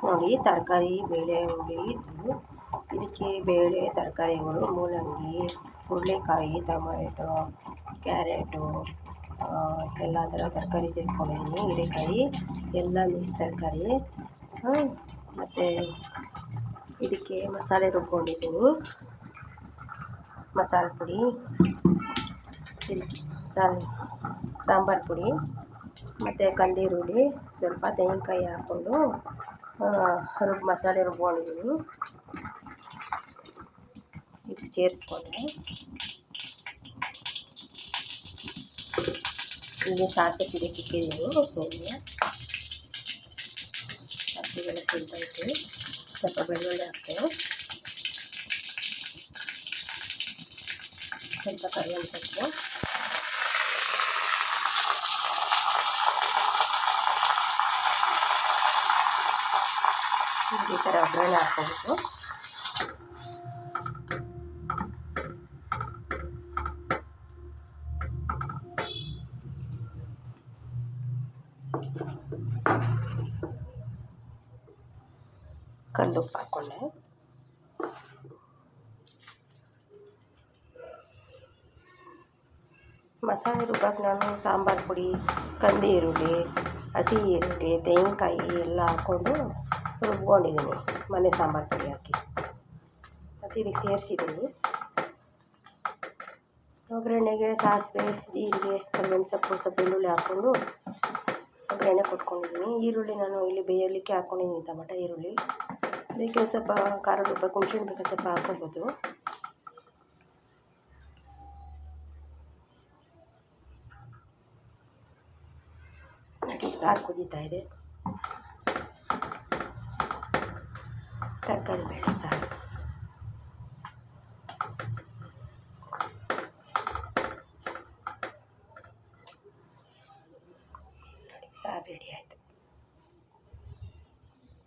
ನೋಡಿ ತರಕಾರಿ ಬೇಳೆ ಹುಳಿ ಇದು. ಇದಕ್ಕೆ ಬೇಳೆ ತರಕಾರಿಗಳು ಮೂಲಂಗಿ, ಹುರುಳಿಕಾಯಿ, ಟೊಮೆಟೊ, ಕ್ಯಾರೆಟು, ಎಲ್ಲ ಥರ ತರಕಾರಿ ಸೇರಿಸ್ಕೊಂಡಿದ್ದೀನಿ. ಹೀರೆಕಾಯಿ ಎಲ್ಲ ಮಿಕ್ಸ್ ತರಕಾರಿ. ಮತ್ತು ಇದಕ್ಕೆ ಮಸಾಲೆ ರುಬ್ಕೊಂಡಿದ್ದೀನಿ. ಮಸಾಲೆ ಪುಡಿ, ಇದಕ್ಕೆ ಸಾಂಬಾರು ಪುಡಿ ಮತ್ತು ಕಂದೀರುಳ್ಳಿ, ಸ್ವಲ್ಪ ತೆಂಗಿನಕಾಯಿ ಹಾಕ್ಕೊಂಡು ಮಸಾಲೆ ರುಬ್ಕೊಂಡಿದ್ದೀನಿ. ಇದಕ್ಕೆ ಸೇರಿಸ್ಕೊಂಡೆ. ಇಲ್ಲಿ ಸಾಸಿವೆ ಸಿಡಿಕ್ಕೆ ಇಕ್ಕಿದ್ದೀನಿ. ಸಾಸಿವೆಲ್ಲ ಸುರಿದೈತೆ. ಸ್ವಲ್ಪ ಬೆಳ್ಳುಳ್ಳಿ ಹಾಕ್ತೇವೆ, ಸ್ವಲ್ಪ ಕರಿಬೇವು ಸೊಪ್ಪು, ಈ ಥರ ಒಗ್ಗರಣೆ ಹಾಕ್ಕೊಂಡು ಕಲ್ಲುಪ್ಪು ಹಾಕ್ಕೊಂಡೆ. ಮಸಾಲೆ ರುಬ್ಬಕ್ಕೆ ನಾನು ಸಾಂಬಾರು ಪುಡಿ, ಕಂದಿ ಈರುಳ್ಳಿ, ಹಸಿ ಈರುಳ್ಳಿ, ತೆಂಗಿನಕಾಯಿ ಎಲ್ಲ ಹಾಕ್ಕೊಂಡು ರುಬ್ಕೊಂಡಿದ್ದೀನಿ. ಮನೆ ಸಾಂಬಾರು ಪುಡಿ ಹಾಕಿ ಮತ್ತು ಇದಕ್ಕೆ ಸೇರಿಸಿದ್ದೀನಿ. ಒಗ್ಗರಣೆಗೆ ಸಾಸಿವೆ, ಜೀರಿಗೆ, ಕರಿಬೇವಿನ ಸೊಪ್ಪು, ಸ್ವಲ್ಪ ಬೆಳ್ಳುಳ್ಳಿ ಹಾಕ್ಕೊಂಡು ಒಗ್ಗರಣೆ ಕೊಟ್ಕೊಂಡಿದ್ದೀನಿ. ಈರುಳ್ಳಿ ನಾನು ಇಲ್ಲಿ ಬೇಯಲಿಕ್ಕೆ ಹಾಕ್ಕೊಂಡಿದ್ದೀನಿ, ಟೊಮೆಟೊ ಈರುಳ್ಳಿ. ಅದಕ್ಕೆ ಸ್ವಲ್ಪ ಖಾರದ ಉಪ್ಪು, ಹುಣಸೆಹಣ್ಣು ಬೇಕಾದ್ರೆ ಸ್ವಲ್ಪ ಹಾಕ್ಕೊಬೋದು. ಸಾರು ಕುದೀತಾ ಇದೆ. ತರಕಾರಿ ಬೇಳೆ ಸಾರು. ಸಾರು ರೆಡಿ ಆಯಿತು.